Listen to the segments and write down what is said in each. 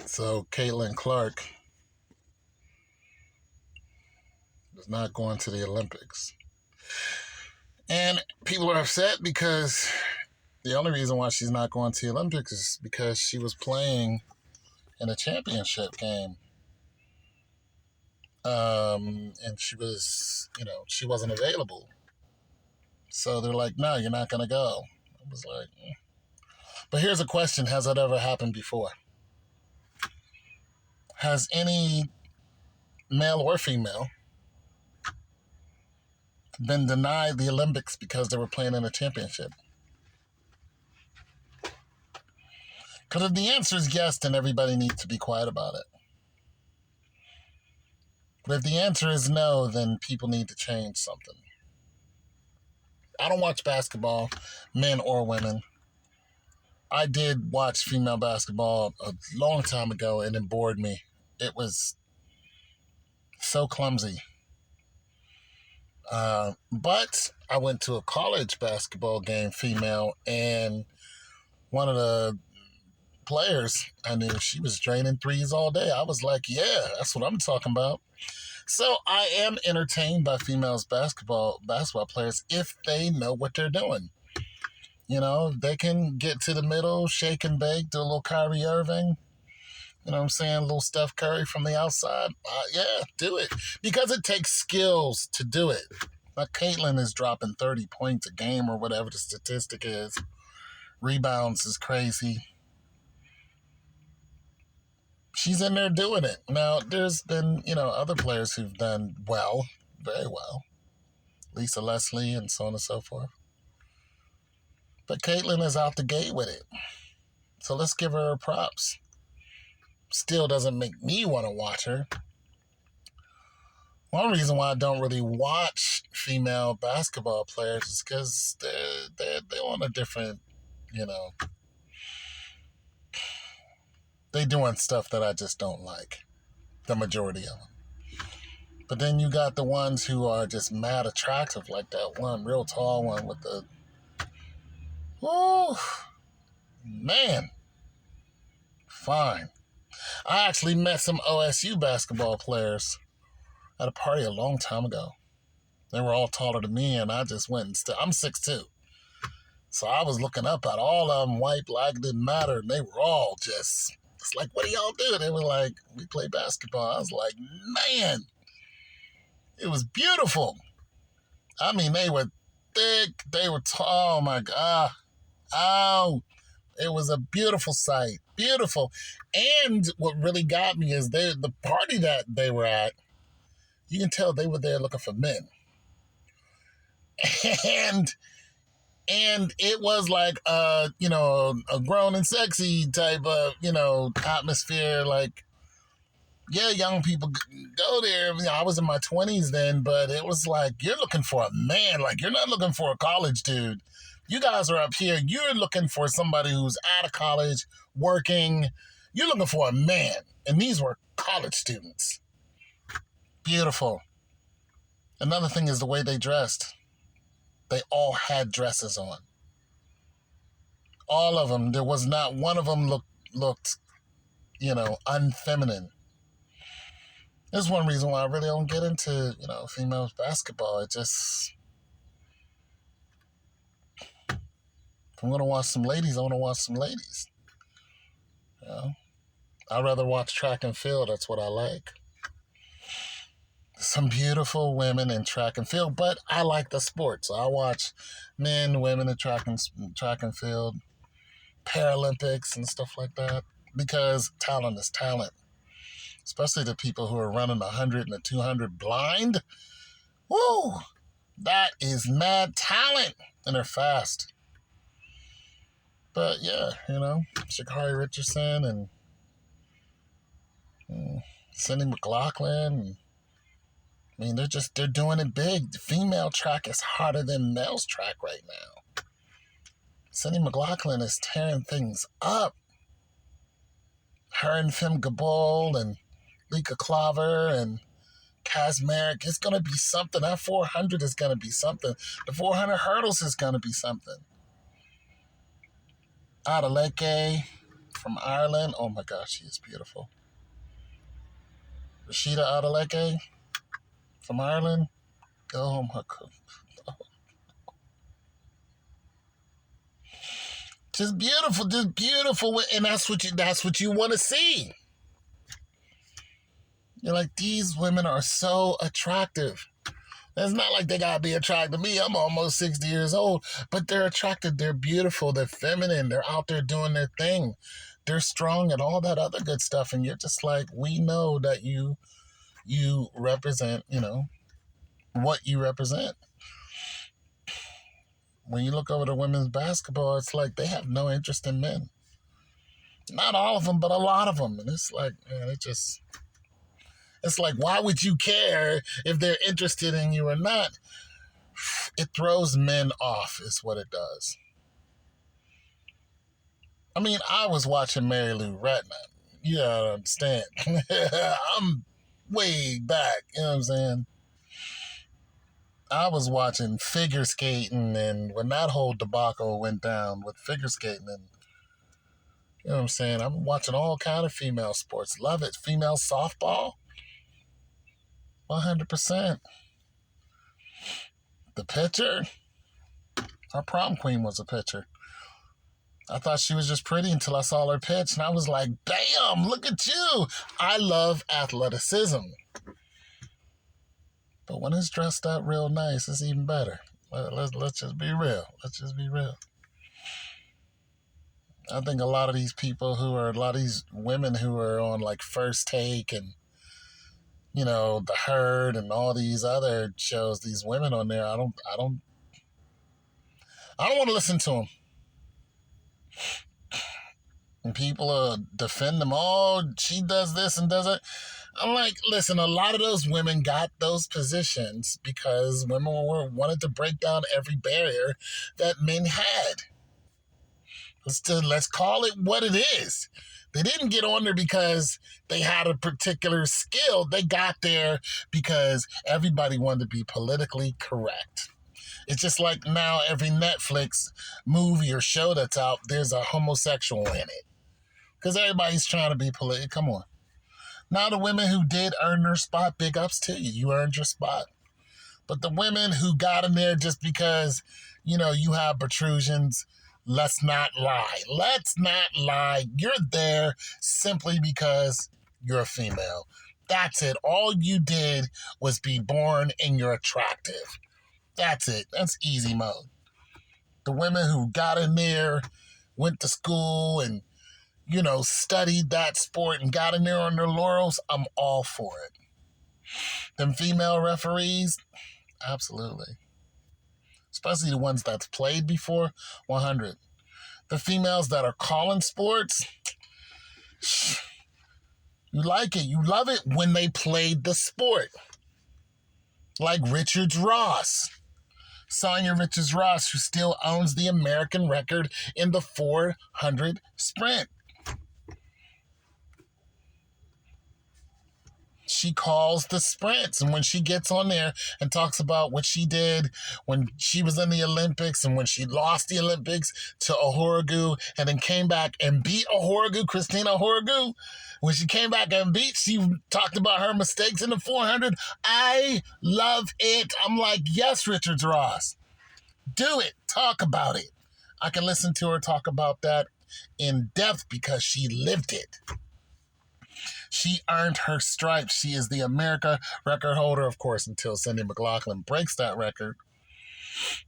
So Catlin Clark is not going to the Olympics. And people are upset because the only reason why she's not going to the Olympics is because she was playing in a championship game. And she wasn't available. So they're like, no, you're not going to go. I was like, But here's a question. Has that ever happened before? Has any male or female been denied the Olympics because they were playing in a championship? Because if the answer is yes, then everybody needs to be quiet about it. But if the answer is no, then people need to change something. I don't watch basketball, men or women. I did watch female basketball a long time ago, and it bored me. It was so clumsy. But I went to a college basketball game, female, and one of the players, I knew she was draining threes all day. I was like, yeah, that's what I'm talking about. So I am entertained by females basketball players if they know what they're doing. You know, they can get to the middle, shake and bake, do a little Kyrie Irving. You know what I'm saying? A little Steph Curry from the outside. Yeah, do it. Because it takes skills to do it. Like Catlin is dropping 30 points a game or whatever the statistic is. Rebounds is crazy. She's in there doing it. Now, there's been, other players who've done well, very well. Lisa Leslie and so on and so forth. But Catlin is out the gate with it. So let's give her props. Still doesn't make me want to watch her. One reason why I don't really watch female basketball players is because they're on a different, they doing stuff that I just don't like, the majority of them. But then you got the ones who are just mad attractive, like that one real tall one with the, man, fine. I actually met some OSU basketball players at a party a long time ago. They were all taller than me, and I just went and I'm 6'2". So I was looking up at all of them, white, black, didn't matter, and they were all just, it's like, what do y'all do? They were like, we play basketball. I was like, man, it was beautiful. I mean, they were thick, they were tall, oh my God. Oh, it was a beautiful sight, beautiful. And what really got me is the party that they were at, you can tell they were there looking for men. And it was like, a grown and sexy type of, atmosphere. Like, yeah, young people go there. I was in my 20s then, but it was like, you're looking for a man. Like, you're not looking for a college dude. You guys are up here. You're looking for somebody who's out of college, working. You're looking for a man. And these were college students. Beautiful. Another thing is the way they dressed. They all had dresses on. All of them. There was not one of them looked, unfeminine. There's one reason why I really don't get into, female basketball. It just, if I'm going to watch some ladies, I want to watch some ladies. I'd rather watch track and field. That's what I like. Some beautiful women in track and field, but I like the sport. So I watch men, women in track and field, Paralympics and stuff like that, because talent is talent. Especially the people who are running 100 and the 200 blind. Woo! That is mad talent, and they're fast. But yeah, Sha'Carri Richardson and Cindy McLaughlin. I mean, they're doing it big. The female track is harder than male's track right now. Cindy McLaughlin is tearing things up. Her and Fem Gabol and Lika Klaver and Kaz Merrick, it's going to be something. That 400 is going to be something. The 400 hurdles is going to be something. Adeleke from Ireland. Oh my gosh, she is beautiful. Rashida Adeleke from Ireland. Go home, Haku. Just beautiful, and that's what you want to see. You're like, these women are so attractive. It's not like they gotta be attracted to me. I'm almost 60 years old, but they're attractive. They're beautiful. They're feminine. They're out there doing their thing. They're strong and all that other good stuff. And you're just like, we know that you represent, what you represent. When you look over to women's basketball, it's like they have no interest in men. Not all of them, but a lot of them. And it's like, man, it's like, why would you care if they're interested in you or not? It throws men off, is what it does. I mean, I was watching Mary Lou Retton. You gotta understand. I'm way back, you know what I'm saying? I was watching figure skating, and when that whole debacle went down with figure skating, and you know what I'm saying? I'm watching all kind of female sports. Love it. Female softball, 100%. The pitcher, our prom queen was a pitcher. I thought she was just pretty until I saw her pitch, and I was like, damn, look at you. I love athleticism. But when it's dressed up real nice, it's even better. Let's just be real. Let's just be real. I think a lot of these women who are on like First Take and, The Herd and all these other shows, these women on there, I don't want to listen to them. And people defend them. Oh, she does this and does it. I'm like, listen, a lot of those women got those positions because women wanted to break down every barrier that men had. Let's call it what it is. They didn't get on there because they had a particular skill. They got there because everybody wanted to be politically correct. It's just like now every Netflix movie or show that's out, there's a homosexual in it. Because everybody's trying to be political. Come on. Now the women who did earn their spot, big ups to you. You earned your spot. But the women who got in there just because, you have protrusions, let's not lie. Let's not lie. You're there simply because you're a female. That's it. All you did was be born and you're attractive. That's it. That's easy mode. The women who got in there, went to school and, studied that sport and got in there on their laurels, I'm all for it. Them female referees, absolutely. Especially the ones that's played before, 100. The females that are calling sports, you like it. You love it when they played the sport. Like Richards-Ross. Sonia Richards-Ross, who still owns the American record in the 400 sprint. She calls the sprints, and when she gets on there and talks about what she did when she was in the Olympics and when she lost the Olympics to Ahoragu and then came back and beat Christina Ahoragu, when she came back and beat, she talked about her mistakes in the 400. I love it. I'm like, yes, Richards-Ross, do it. Talk about it. I can listen to her talk about that in depth because she lived it. She earned her stripes. She is the America record holder, of course, until Cindy McLaughlin breaks that record,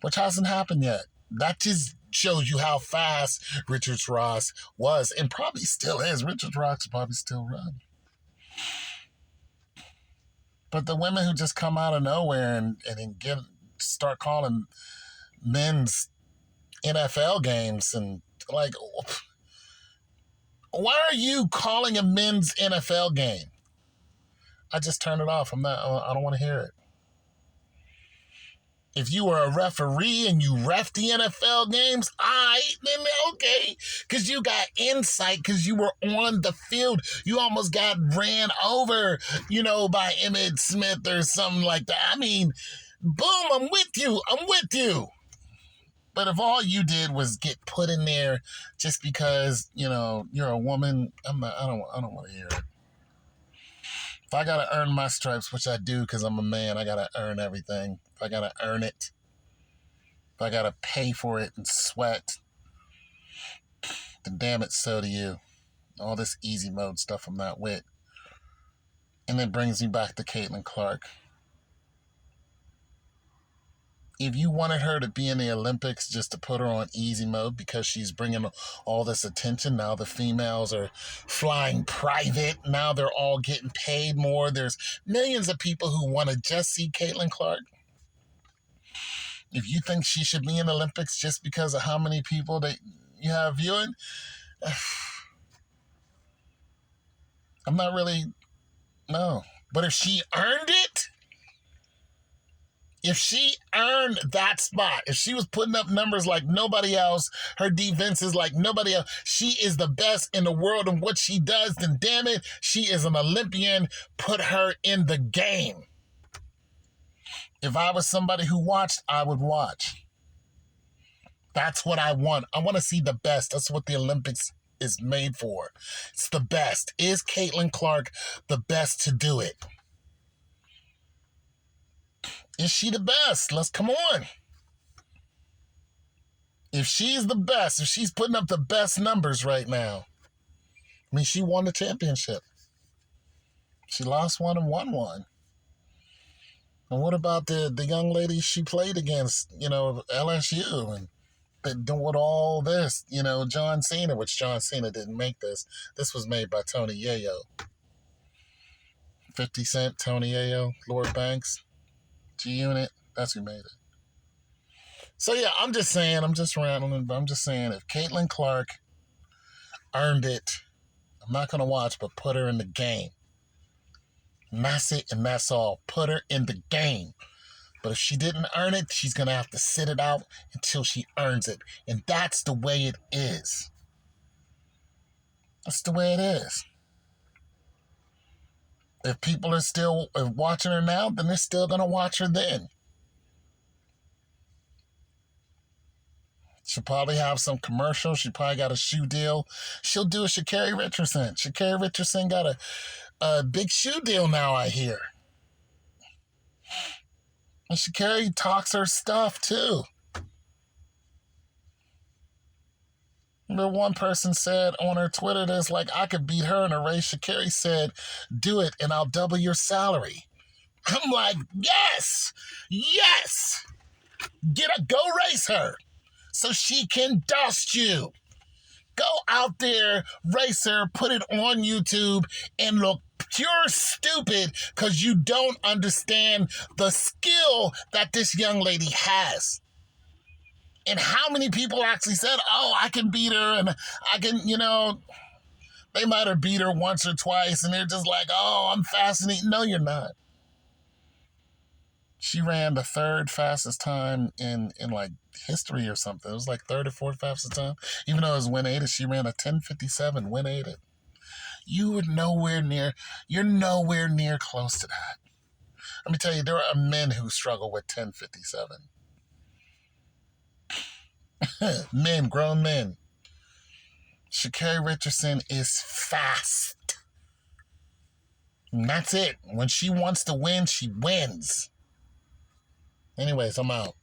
which hasn't happened yet. That just shows you how fast Richards-Ross was and probably still is. Richards-Ross probably still run. But the women who just come out of nowhere and start calling men's NFL games and like, why are you calling a men's NFL game? I just turn it off. I don't want to hear it. If you were a referee and you ref the NFL games, then okay. Because you got insight because you were on the field. You almost got ran over, by Emmitt Smith or something like that. I mean, boom, I'm with you. But if all you did was get put in there just because, you're a woman, I don't want to hear it. If I got to earn my stripes, which I do because I'm a man, I got to earn everything. If I got to earn it, if I got to pay for it and sweat, then damn it, so do you. All this easy mode stuff I'm not with. And it brings me back to Catlin Clark. If you wanted her to be in the Olympics just to put her on easy mode because she's bringing all this attention, now the females are flying private. Now they're all getting paid more. There's millions of people who want to just see Catlin Clark. If you think she should be in the Olympics just because of how many people that you have viewing, I'm not really, no. But if she earned it, if she earned that spot, if she was putting up numbers like nobody else, her defense is like nobody else, she is the best in the world in what she does, then damn it, she is an Olympian. Put her in the game. If I was somebody who watched, I would watch. That's what I want. I want to see the best. That's what the Olympics is made for. It's the best. Is Catlin Clark the best to do it? Is she the best? Let's come on. If she's the best, if she's putting up the best numbers right now, I mean, she won the championship. She lost one and won one. And what about the young lady she played against, LSU and doing all this, John Cena, which John Cena didn't make this. This was made by Tony Yayo. 50 Cent, Tony Yayo, Lord Banks. G-Unit, that's who made it. So yeah, I'm just saying, I'm just rambling, but I'm just saying if Catlin Clark earned it, I'm not going to watch, but put her in the game. And that's it, and that's all. Put her in the game. But if she didn't earn it, she's going to have to sit it out until she earns it. And that's the way it is. That's the way it is. If people are still watching her now, then they're still going to watch her then. She'll probably have some commercials. She probably got a shoe deal. She'll do a Sha'Carri Richardson. Sha'Carri Richardson got a big shoe deal now, I hear. And Sha'Carri talks her stuff, too. Remember one person said on her Twitter, there's like, I could beat her in a race. Sha'Carri said, do it and I'll double your salary. I'm like, yes, go race her so she can dust you. Go out there, race her, put it on YouTube and look pure stupid because you don't understand the skill that this young lady has. And how many people actually said, oh, I can beat her and I can, they might have beat her once or twice and they're just like, oh, I'm fascinated. No, you're not. She ran the third fastest time in like history or something. It was like third or fourth fastest time. Even though it was win-aided, she ran a 10:57 win-aided. You're nowhere near close to that. Let me tell you, there are men who struggle with 10:57. Men, grown men. Sha'Carri Richardson is fast. And that's it. When she wants to win, she wins. Anyways, I'm out.